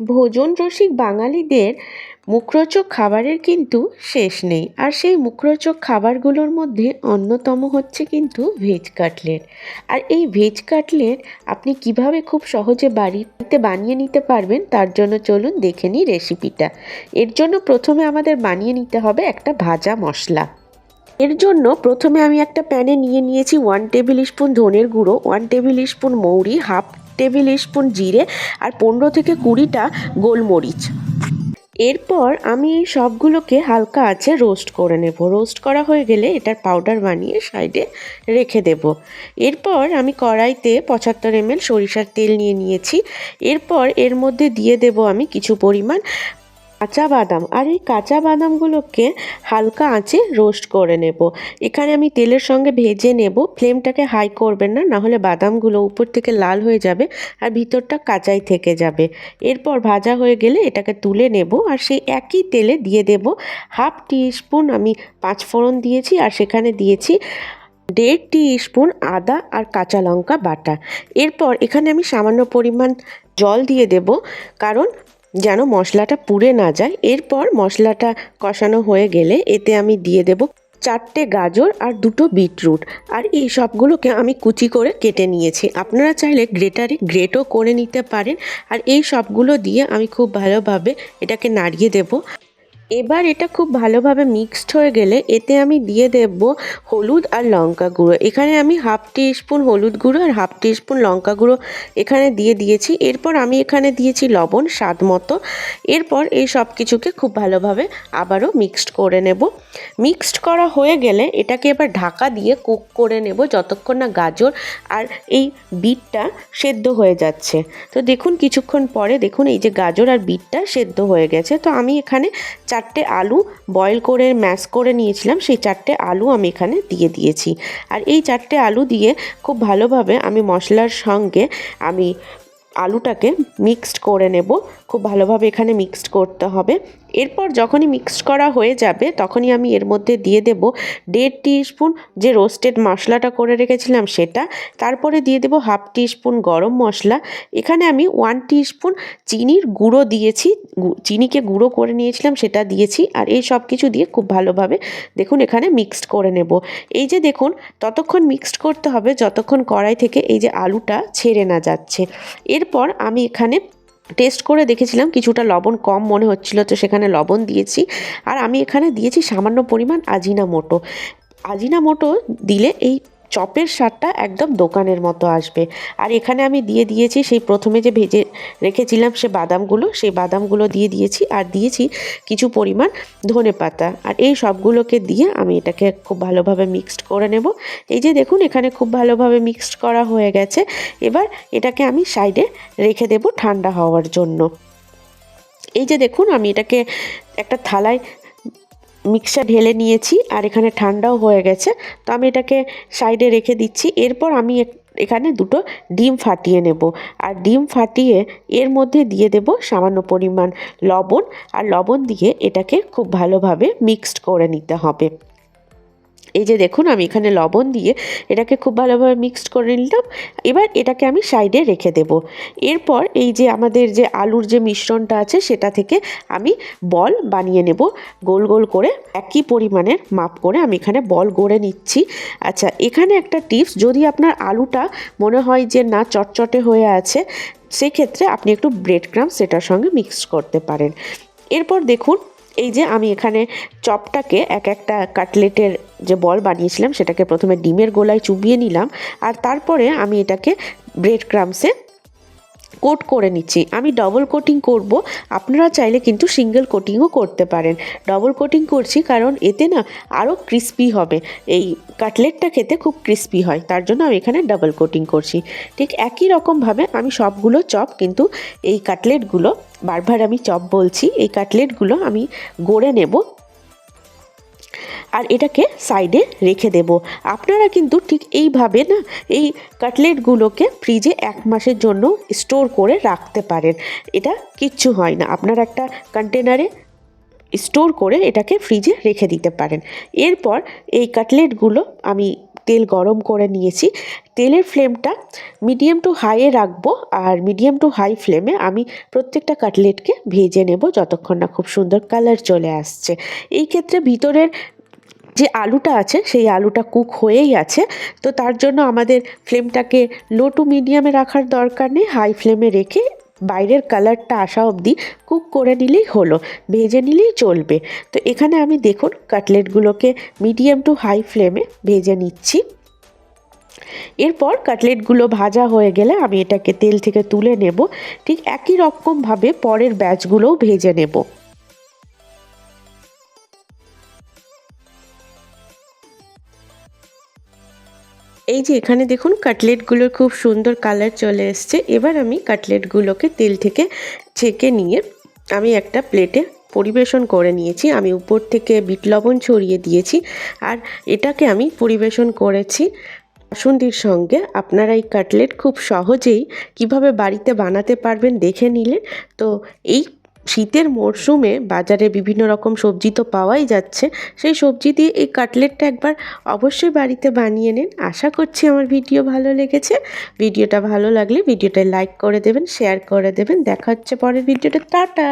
ভোজন রসিক বাঙালিদের মুখরোচক খাবারের কিন্তু শেষ নেই। আর সেই মুখরোচক খাবারগুলোর মধ্যে অন্যতম হচ্ছে কিন্তু ভেজ কাটলেট। আর এই ভেজ কাটলেট আপনি কিভাবে খুব সহজে বাড়িতে বানিয়ে নিতে পারবেন তার জন্য চলুন দেখে নিই রেসিপিটা। এর জন্য প্রথমে আমাদের বানিয়ে নিতে হবে একটা ভাজা মশলা। এর জন্য প্রথমে আমি একটা প্যানে নিয়ে নিয়েছি 1 টেবিল স্পুন ধনের গুঁড়ো, 1 টেবিল স্পুন মৌরি, হাফ টেবিল স্পুন জিরে আর 15 থেকে 20টা গোলমরিচ। এরপর আমি এই সবগুলোকে হালকা আঁচে রোস্ট করে নেব। রোস্ট করা হয়ে গেলে এটার পাউডার বানিয়ে সাইডে রেখে দেব। এরপর আমি কড়াইতে 75 ml সরিষার তেল নিয়ে নিয়েছি। এরপর এর মধ্যে দিয়ে দেব আমি কিছু পরিমাণ কাঁচা বাদাম। আর এই কাঁচা বাদামগুলোকে হালকা আঁচে রোস্ট করে নেব। এখানে আমি তেলের সঙ্গে ভেজে নেব। ফ্লেমটাকে হাই করবেন না, নাহলে বাদামগুলো উপর থেকে লাল হয়ে যাবে আর ভিতরটা কাঁচাই থেকে যাবে। এরপর ভাজা হয়ে গেলে এটাকে তুলে নেব আর সেই একই তেলে দিয়ে দেব হাফ টিস্পুন আমি পাঁচফোড়ন দিয়েছি আর সেখানে দিয়েছি 1.5 টিস্পুন আদা আর কাঁচা লঙ্কা বাটা। এরপর এখানে আমি সামান্য পরিমাণ জল দিয়ে দেব, কারণ যেন মশলাটা পুড়ে না যায়। এরপর মশলাটা কষানো হয়ে গেলে এতে আমি দিয়ে দেব 4টে গাজর আর 2টো বিটরুট। আর এই সবগুলোকে আমি কুচি করে কেটে নিয়েছি। আপনারা চাইলে গ্রেটারে গ্রেটও করে নিতে পারেন। আর এই সবগুলো দিয়ে আমি খুব ভালোভাবে এটাকে নাড়িয়ে দেব। এবার এটা খুব ভালোভাবে মিক্সড হয়ে গেলে এতে আমি দিয়ে দেব হলুদ আর লঙ্কা গুঁড়ো। এখানে আমি হাফ টিস্পুন হলুদ গুঁড়ো আর হাফ টিস্পুন লঙ্কা গুঁড়ো এখানে দিয়ে দিয়েছি। এরপর আমি এখানে দিয়েছি লবণ স্বাদ মতো। এরপর এই সব কিছুকে খুব ভালোভাবে আবারও মিক্সড করে নেব। মিক্সড করা হয়ে গেলে এটাকে এবার ঢাকা দিয়ে কুক করে নেব যতক্ষণ না গাজর আর এই বিটটা সেদ্ধ হয়ে যাচ্ছে। তো দেখুন কিছুক্ষণ পরে দেখুন এই যে গাজর আর বিটটা সেদ্ধ হয়ে গেছে। তো আমি এখানে 4টে আলু বয়েল করে ম্যাশ করে নিয়েছিলাম, সেই 4টে আলু আমি এখানে দিয়ে দিয়েছি। আর এই 4টে আলু দিয়ে খুব ভালোভাবে আমি মশলার সঙ্গে আমি আলুটাকে মিক্সড করে নেব। খুব ভালোভাবে এখানে মিক্সড করতে হবে। এরপর যখনই মিক্সড করা হয়ে যাবে তখনই আমি এর মধ্যে দিয়ে দেব 1.5 টিস্পুন যে রোস্টেড মশলাটা করে রেখেছিলাম সেটা। তারপরে দিয়ে দেব হাফ টিস্পুন গরম মশলা। এখানে আমি 1 টিস্পুন চিনির গুঁড়ো দিয়েছি, চিনিকে গুঁড়ো করে নিয়েছিলাম সেটা দিয়েছি। আর এই সব কিছু দিয়ে খুব ভালোভাবে দেখুন এখানে মিক্সড করে নেব। এই যে দেখুন ততক্ষণ মিক্সড করতে হবে যতক্ষণ কড়াই থেকে এই যে আলুটা ছেড়ে না যাচ্ছে। এরপর আমি এখানে টেস্ট করে দেখেছিলাম কিছুটা লবণ কম মনে হচ্ছিল, তো সেখানে লবণ দিয়েছি। আর আমি এখানে দিয়েছি সামান্য পরিমাণ আজিনামোটো। আজিনামোটো দিলে এই চপের স্বাদটা একদম দোকানের মতো আসবে। আর এখানে আমি দিয়ে দিয়েছি সেই প্রথমে যে ভেজে রেখেছিলাম সেই বাদামগুলো দিয়ে দিয়েছি আর দিয়েছি কিছু পরিমাণ ধনেপাতা। আর এই সবগুলোকে দিয়ে আমি এটাকে খুব ভালোভাবে মিক্সড করে নেব। এই যে দেখুন এখানে খুব ভালোভাবে মিক্সড করা হয়ে গেছে। এবার এটাকে আমি সাইডে রেখে দেব ঠান্ডা হওয়ার জন্য। এই যে দেখুন আমি এটাকে একটা থালায় মিক্সার ঢেলে নিয়েছি আর এখানে ঠান্ডাও হয়ে গেছে। তো আমি এটাকে সাইডে রেখে দিচ্ছি। এরপর আমি এখানে 2টো ডিম ফাটিয়ে নেব। আর ডিম ফাটিয়ে এর মধ্যে দিয়ে দেব সামান্য পরিমাণ লবণ। আর লবণ দিয়ে এটাকে খুব ভালোভাবে মিক্সড করে নিতে হবে। এই যে দেখুন আমি এখানে লবণ দিয়ে এটাকে খুব ভালোভাবে মিক্সড করে নিলাম। এবার এটাকে আমি সাইডে রেখে দেব। এরপর এই যে আমাদের যে আলুর যে মিশ্রণটা আছে সেটা থেকে আমি বল বানিয়ে নেব গোল গোল করে। একই পরিমাণের মাপ করে আমি এখানে বল গড়ে নিচ্ছি। আচ্ছা, এখানে একটা টিপস, যদি আপনার আলুটা মনে হয় যে না চটচটে হয়ে আছে, সেক্ষেত্রে আপনি একটু ব্রেড ক্রাম্বস সেটার সঙ্গে মিক্স করতে পারেন। এরপর দেখুন এই যে আমি এখানে চপটাকে একটা কাটলেটের যে বল বানিয়েছিলাম সেটাকে প্রথমে ডিমের গোলায় চুবিয়ে নিলাম। আর তারপরে আমি এটাকে ব্রেড ক্রাম্বসে কোট করে নিচ্ছি। আমি ডবল কোটিং করব, আপনারা চাইলে কিন্তু সিঙ্গেল কোটিংও করতে পারেন। ডবল কোটিং করছি কারণ এতে না আরও ক্রিস্পি হবে, এই কাটলেটটা খেতে খুব ক্রিস্পি হয়, তার জন্য আমি এখানে ডাবল কোটিং করছি। ঠিক একই রকমভাবে আমি সবগুলো চপ কিন্তু এই কাটলেটগুলো, বারবার আমি চপ বলছি, এই কাটলেটগুলো আমি গড়ে নেব আর এটাকে সাইডে রেখে দেব। আপনারা কিন্তু ঠিক এইভাবে না এই কাটলেটগুলোকে ফ্রিজে 1 মাসের জন্য স্টোর করে রাখতে পারেন। এটা কিচ্ছু হয় না, আপনারা একটা কন্টেনারে স্টোর করে এটাকে ফ্রিজে রেখে দিতে পারেন। এরপর এই কাটলেটগুলো আমি তেল গরম করে নিয়েছি। তেলের ফ্লেমটা মিডিয়াম টু হাইয়ে রাখবো, আর মিডিয়াম টু হাই ফ্লেমে আমি প্রত্যেকটা কাটলেটকে ভেজে নেব যতক্ষণ না খুব সুন্দর কালার চলে আসছে। এই ক্ষেত্রে ভিতরের যে আলুটা আছে সেই আলুটা কুক হয়েই আছে, তো তার জন্য আমাদের ফ্লেমটাকে লো টু মিডিয়ামে রাখার দরকার নেই, হাই ফ্লেমে রেখে বাইরের কালারটা আসা অবধি কুক করে নিলেই হলো, ভেজে নিলেই চলবে। তো এখানে আমি দেখুন কাটলেটগুলোকে মিডিয়াম টু হাই ফ্লেমে ভেজে নিচ্ছি। এরপর কাটলেটগুলো ভাজা হয়ে গেলে আমি এটাকে তেল থেকে তুলে নেব। ঠিক একই রকমভাবে পরের ব্যাচগুলোও ভেজে নেব। এই যে এখানে দেখুন কাটলেটগুলোর খুব সুন্দর কালার চলে এসছে। এবার আমি কাটলেটগুলোকে তেল থেকে ছেঁকে নিয়ে আমি একটা প্লেটে পরিবেশন করে নিয়েছি। আমি উপর থেকে বিট লবণ ছড়িয়ে দিয়েছি, আর এটাকে আমি পরিবেশন করেছি বাসন্তীর সঙ্গে। আপনারা এই কাটলেট খুব সহজেই কিভাবে বাড়িতে বানাতে পারবেন দেখে নিলেন। তো এই শীতের মরশুমে বাজারে বিভিন্ন রকম সবজি তো পাওয়াই যাচ্ছে, সেই সবজি দিয়ে এই কাটলেটটা একবার অবশ্যই বাড়িতে বানিয়ে নিন। আশা করছি আমার ভিডিও ভালো লেগেছে। ভিডিওটা ভালো লাগলে ভিডিওটা লাইক করে দেবেন, শেয়ার করে দেবেন। দেখা হচ্ছে পরের ভিডিওটা। টাটা।